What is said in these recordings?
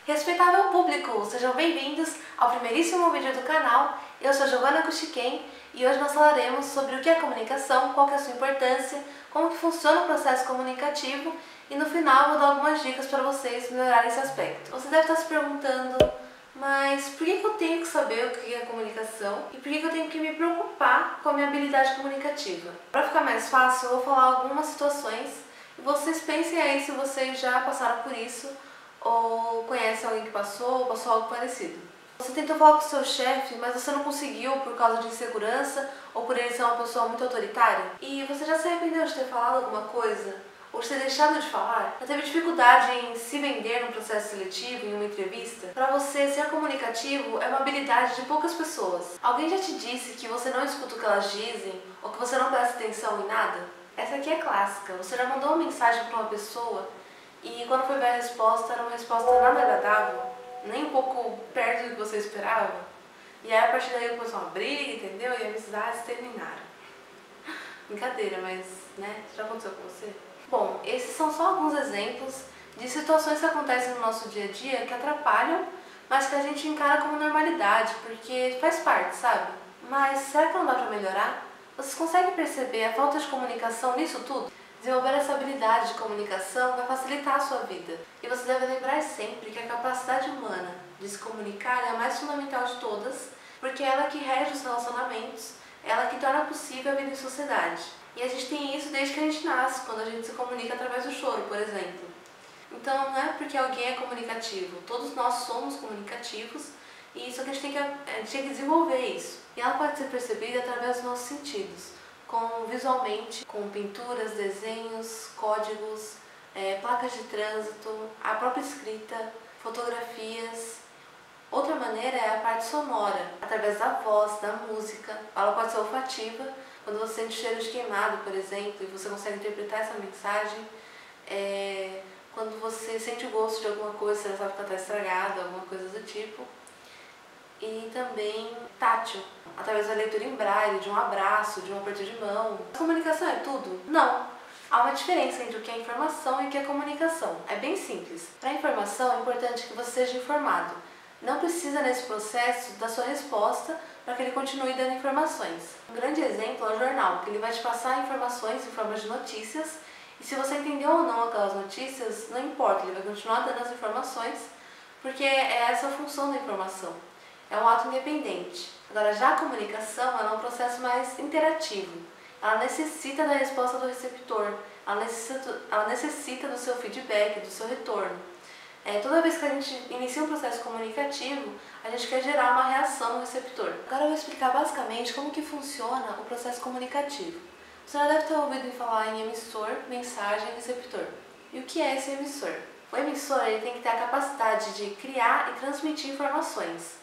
Respeitável público, sejam bem-vindos ao primeiríssimo vídeo do canal. Eu sou Giovana Kuchiken e hoje nós falaremos sobre o que é comunicação, qual que é a sua importância, como que funciona o processo comunicativo e no final eu vou dar algumas dicas para vocês melhorarem esse aspecto. Você deve estar se perguntando, mas por que eu tenho que saber o que é comunicação e por que eu tenho que me preocupar com a minha habilidade comunicativa? Para ficar mais fácil, eu vou falar algumas situações e vocês pensem aí se vocês já passaram por isso ou conhece alguém que passou ou passou algo parecido. Você tentou falar com o seu chefe, mas você não conseguiu por causa de insegurança ou por ele ser uma pessoa muito autoritária? E você já se arrependeu de ter falado alguma coisa? Ou de ter deixado de falar? Já teve dificuldade em se vender num processo seletivo, em uma entrevista? Para você, ser comunicativo é uma habilidade de poucas pessoas. Alguém já te disse que você não escuta o que elas dizem ou que você não presta atenção em nada? Essa aqui é clássica. Você já mandou uma mensagem para uma pessoa e quando foi ver a resposta, era uma resposta nada agradável, nem um pouco perto do que você esperava. E aí a partir daí começou uma briga, entendeu? E amizades terminaram. Brincadeira, mas né? Já aconteceu com você? Bom, esses são só alguns exemplos de situações que acontecem no nosso dia a dia que atrapalham, mas que a gente encara como normalidade, porque faz parte, sabe? Mas será que não dá pra melhorar? Vocês conseguem perceber a falta de comunicação nisso tudo? Desenvolver essa habilidade de comunicação vai facilitar a sua vida. E você deve lembrar sempre que a capacidade humana de se comunicar é a mais fundamental de todas, porque é ela que rege os relacionamentos, é ela que torna possível a vida em sociedade. E a gente tem isso desde que a gente nasce, quando a gente se comunica através do choro, por exemplo. Então não é porque alguém é comunicativo, todos nós somos comunicativos e só que a gente tem que desenvolver isso. E ela pode ser percebida através dos nossos sentidos, visualmente, com pinturas, desenhos, códigos, placas de trânsito, a própria escrita, fotografias. Outra maneira é a parte sonora, através da voz, da música. Ela pode ser olfativa, quando você sente cheiro de queimado, por exemplo, e você consegue interpretar essa mensagem. Quando você sente o gosto de alguma coisa, você sabe que ela está estragada, alguma coisa do tipo. E também tátil, através da leitura em braille, de um abraço, de um aperto de mão. A comunicação é tudo? Não! Há uma diferença entre o que é informação e o que é comunicação. É bem simples. Para a informação é importante que você seja informado. Não precisa nesse processo da sua resposta para que ele continue dando informações. Um grande exemplo é o jornal, que ele vai te passar informações em forma de notícias e se você entendeu ou não aquelas notícias, não importa, ele vai continuar dando as informações porque é essa a função da informação. É um ato independente. Agora, já a comunicação ela é um processo mais interativo. Ela necessita da resposta do receptor, ela necessita do seu feedback, do seu retorno. Toda vez que a gente inicia um processo comunicativo, a gente quer gerar uma reação no receptor. Agora eu vou explicar basicamente como que funciona o processo comunicativo. Você já deve ter ouvido falar em emissor, mensagem e receptor. E o que é esse emissor? O emissor ele tem que ter a capacidade de criar e transmitir informações.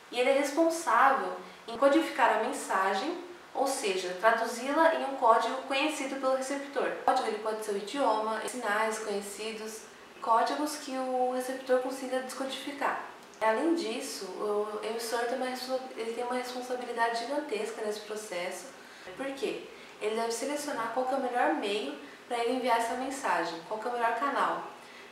E ele é responsável em codificar a mensagem, ou seja, traduzi-la em um código conhecido pelo receptor. O código ele pode ser o idioma, sinais conhecidos, códigos que o receptor consiga descodificar. Além disso, o emissor tem uma responsabilidade gigantesca nesse processo. Por quê? Ele deve selecionar qual que é o melhor meio para ele enviar essa mensagem, qual que é o melhor canal.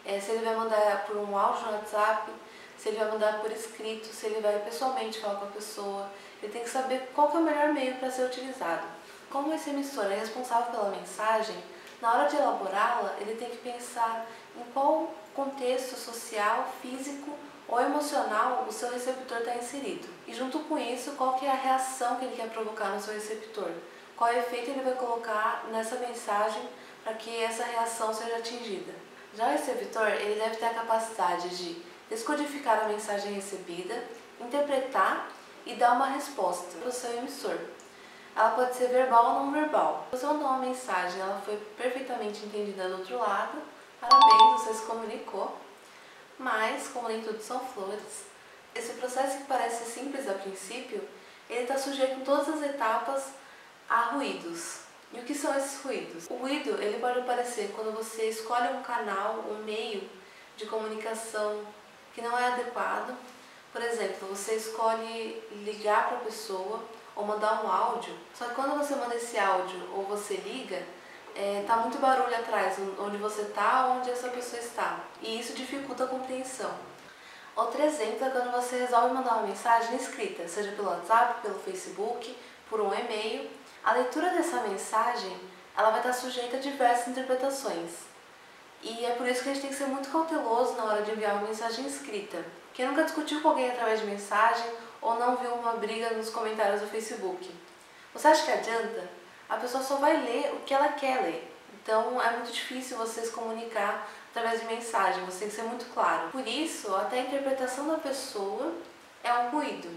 Se ele vai mandar por um áudio no WhatsApp, se ele vai mandar por escrito, se ele vai pessoalmente falar com a pessoa. Ele tem que saber qual que é o melhor meio para ser utilizado. Como esse emissor é responsável pela mensagem, na hora de elaborá-la, ele tem que pensar em qual contexto social, físico ou emocional o seu receptor está inserido. E junto com isso, qual que é a reação que ele quer provocar no seu receptor. Qual efeito ele vai colocar nessa mensagem para que essa reação seja atingida. Já o receptor, ele deve ter a capacidade de descodificar a mensagem recebida, interpretar e dar uma resposta para o seu emissor. Ela pode ser verbal ou não verbal. Se você mandou uma mensagem e ela foi perfeitamente entendida do outro lado, parabéns, você se comunicou. Mas, como nem tudo são flores, esse processo que parece simples a princípio, ele está sujeito em todas as etapas a ruídos. E o que são esses ruídos? O ruído ele pode aparecer quando você escolhe um canal, um meio de comunicação que não é adequado. Por exemplo, você escolhe ligar para a pessoa ou mandar um áudio, só que quando você manda esse áudio ou você liga, tá muito barulho atrás, onde você está, onde essa pessoa está, e isso dificulta a compreensão. Outro exemplo é quando você resolve mandar uma mensagem escrita, seja pelo WhatsApp, pelo Facebook, por um e-mail. A leitura dessa mensagem, ela vai estar sujeita a diversas interpretações. E é por isso que a gente tem que ser muito cauteloso na hora de enviar uma mensagem escrita. Quem nunca discutiu com alguém através de mensagem ou não viu uma briga nos comentários do Facebook? Você acha que adianta? A pessoa só vai ler o que ela quer ler. Então é muito difícil você se comunicar através de mensagem, você tem que ser muito claro. Por isso, até a interpretação da pessoa é um ruído.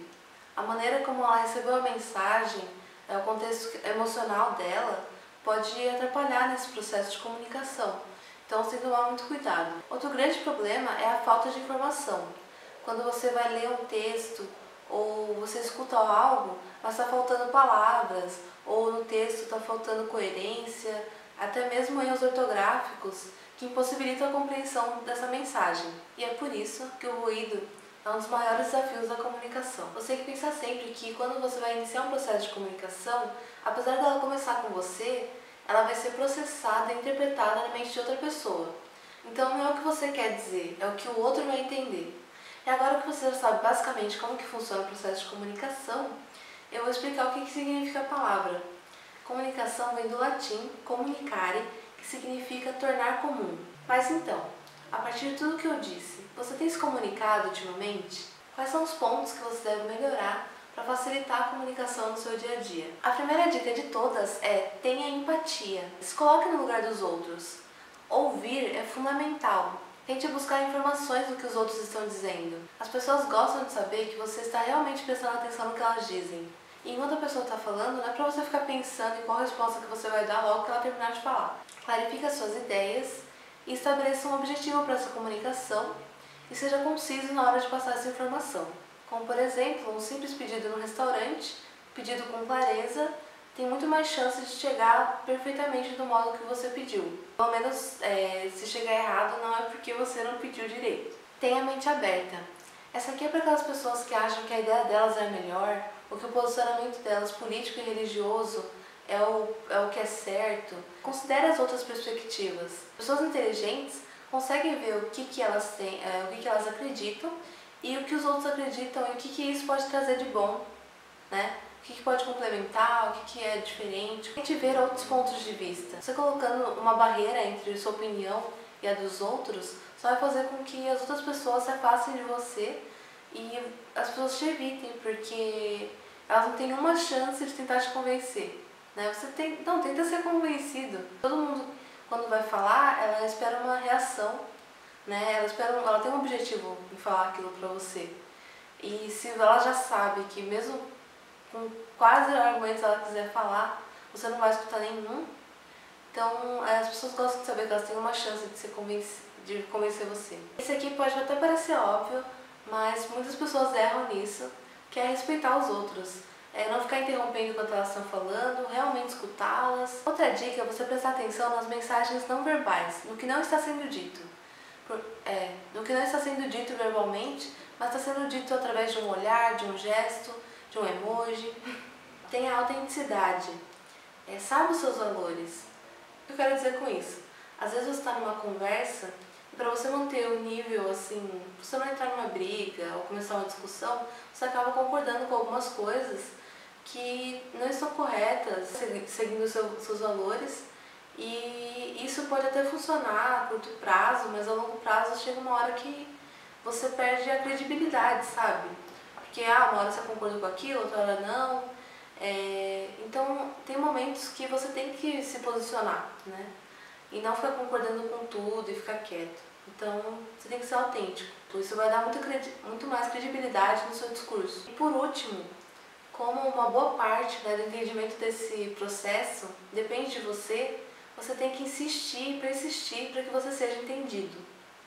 A maneira como ela recebeu a mensagem, o contexto emocional dela, pode atrapalhar nesse processo de comunicação. Então você tem que tomar muito cuidado. Outro grande problema é a falta de informação. Quando você vai ler um texto ou você escuta algo, mas está faltando palavras, ou no texto está faltando coerência, até mesmo erros ortográficos que impossibilitam a compreensão dessa mensagem. E é por isso que o ruído é um dos maiores desafios da comunicação. Você tem que pensar sempre que quando você vai iniciar um processo de comunicação, apesar dela começar com você, ela vai ser processada e interpretada na mente de outra pessoa. Então não é o que você quer dizer, é o que o outro vai entender. E agora que você já sabe basicamente como que funciona o processo de comunicação, eu vou explicar o que significa a palavra. Comunicação vem do latim comunicare, que significa tornar comum. Mas então, a partir de tudo que eu disse, você tem se comunicado ultimamente? Quais são os pontos que você deve melhorar para facilitar a comunicação no seu dia a dia? A primeira dica de todas é tenha empatia. Se coloque no lugar dos outros. Ouvir é fundamental. Tente buscar informações do que os outros estão dizendo. As pessoas gostam de saber que você está realmente prestando atenção no que elas dizem. E enquanto a pessoa está falando, não é para você ficar pensando em qual resposta que você vai dar logo que ela terminar de falar. Clarifique as suas ideias e estabeleça um objetivo para essa comunicação e seja conciso na hora de passar essa informação. Como, por exemplo, um simples pedido no restaurante, pedido com clareza, tem muito mais chance de chegar perfeitamente do modo que você pediu. Pelo menos, se chegar errado, não é porque você não pediu direito. Tenha a mente aberta. Essa aqui é para aquelas pessoas que acham que a ideia delas é melhor, ou que o posicionamento delas, político e religioso, é o que é certo. Considere as outras perspectivas. Pessoas inteligentes conseguem ver o que elas têm, o que elas acreditam e o que os outros acreditam e o que isso pode trazer de bom, né? O que pode complementar, o que é diferente. Tente ver outros pontos de vista. Você colocando uma barreira entre a sua opinião e a dos outros, só vai fazer com que as outras pessoas se afastem de você e as pessoas te evitem, porque elas não têm uma chance de tentar te convencer, né? Tenta ser convencido. Todo mundo, quando vai falar, ela espera uma reação, né? Ela tem um objetivo em falar aquilo pra você. E se ela já sabe que mesmo com quase argumentos ela quiser falar, você não vai escutar nenhum, então as pessoas gostam de saber que elas têm uma chance de convencer você. Esse aqui pode até parecer óbvio, mas muitas pessoas erram nisso, que é respeitar os outros. Não ficar interrompendo enquanto elas estão falando, realmente escutá-las. Outra dica é você prestar atenção nas mensagens não verbais, no que não está sendo dito. No que não está sendo dito verbalmente, mas está sendo dito através de um olhar, de um gesto, de um emoji. Tenha autenticidade. Sabe os seus valores. O que eu quero dizer com isso? Às vezes você está numa conversa e para você manter o nível, assim, pra você não entrar numa briga ou começar uma discussão, você acaba concordando com algumas coisas que não estão corretas, seguindo seus valores, e isso pode até funcionar a curto prazo, mas a longo prazo chega uma hora que você perde a credibilidade, sabe? Porque uma hora você concorda com aquilo, outra hora não. Então tem momentos que você tem que se posicionar, né? E não ficar concordando com tudo e ficar quieto. Então você tem que ser autêntico. Isso vai dar muito mais credibilidade no seu discurso. E por último, como uma boa parte, né, do entendimento desse processo depende de você, você tem que insistir e persistir para que você seja entendido,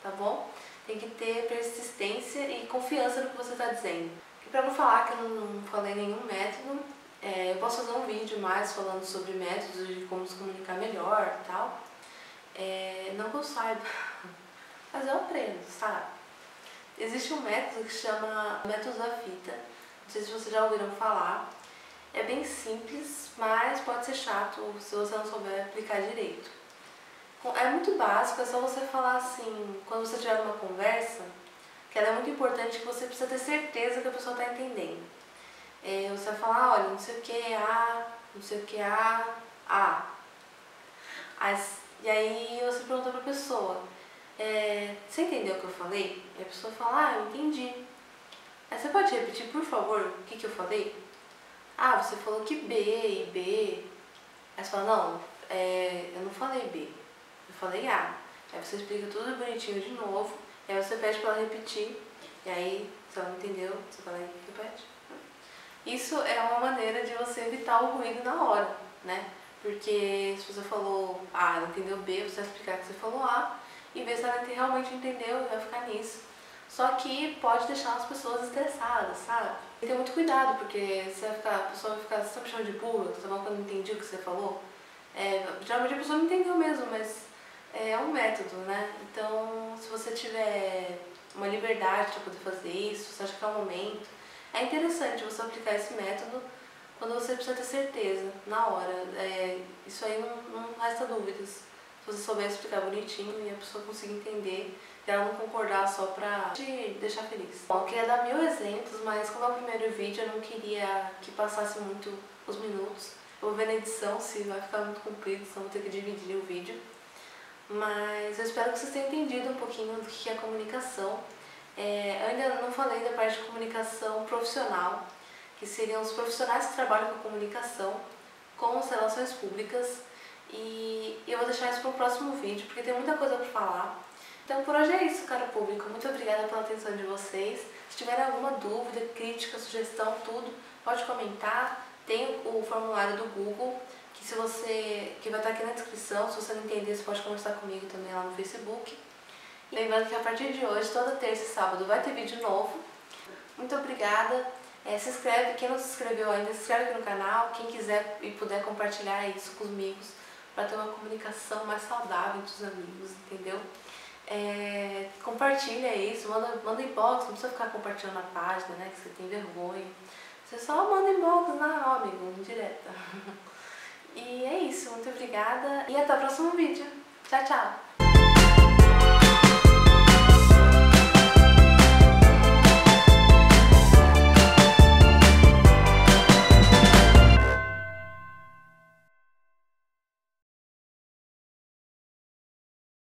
tá bom? Tem que ter persistência e confiança no que você está dizendo. E para não falar que eu não falei nenhum método, eu posso fazer um vídeo mais falando sobre métodos de como se comunicar melhor e tal. Não que eu saiba, mas eu aprendo, sabe? Existe um método que se chama método da fita, não sei se vocês já ouviram falar. É bem simples, mas pode ser chato se você não souber aplicar direito. É muito básico, é só você falar assim, quando você tiver uma conversa, que ela é muito importante, que você precisa ter certeza que a pessoa está entendendo. Você vai falar, olha, não sei o que, não sei o que, a. E aí você pergunta pra pessoa, você entendeu o que eu falei? E a pessoa fala, eu entendi. Aí você pode repetir, por favor, o que eu falei? Você falou que B e B. Aí você fala, não, eu não falei B, eu falei A. Aí você explica tudo bonitinho de novo, e aí você pede pra ela repetir, e aí, se ela não entendeu, você fala e repete. Isso é uma maneira de você evitar o ruído na hora, né? Porque se você falou A, ela entendeu B, você vai explicar que você falou A, e ver se ela realmente entendeu e vai ficar nisso. Só que pode deixar as pessoas estressadas, sabe? Tem que ter muito cuidado, porque a pessoa vai ficar, você tá me chamando de burra, você tá falando que eu não entendi o que você falou. Geralmente a pessoa não entendeu mesmo, mas é um método, né? Então, se você tiver uma liberdade para poder fazer isso, você acha que é o momento, é interessante você aplicar esse método quando você precisa ter certeza, na hora. Isso aí não resta dúvidas. Se você souber explicar bonitinho e a pessoa conseguir entender, e ela não concordar só pra te deixar feliz. Bom, eu queria dar 1000 exemplos, mas como é o primeiro vídeo, eu não queria que passasse muito os minutos. Eu vou ver na edição se vai ficar muito comprido, senão vou ter que dividir o vídeo. Mas eu espero que vocês tenham entendido um pouquinho do que é comunicação. Eu ainda não falei da parte de comunicação profissional, que seriam os profissionais que trabalham com comunicação, com as relações públicas. E eu vou deixar isso para o próximo vídeo, porque tem muita coisa para falar. Então por hoje é isso, caro público. Muito obrigada pela atenção de vocês. Se tiverem alguma dúvida, crítica, sugestão, tudo, pode comentar. Tem o formulário do Google, que vai estar aqui na descrição. Se você não entender, você pode conversar comigo também lá no Facebook. E lembrando que a partir de hoje, toda terça e sábado, vai ter vídeo novo. Muito obrigada. Se inscreve, quem não se inscreveu ainda, se inscreve aqui no canal. Quem quiser e puder compartilhar isso com os amigos, para ter uma comunicação mais saudável entre os amigos, entendeu? Compartilha isso, manda inbox, não precisa ficar compartilhando na página, né, que você tem vergonha. Você só manda inbox lá, amigo, indireta. E é isso, muito obrigada e até o próximo vídeo. Tchau, tchau!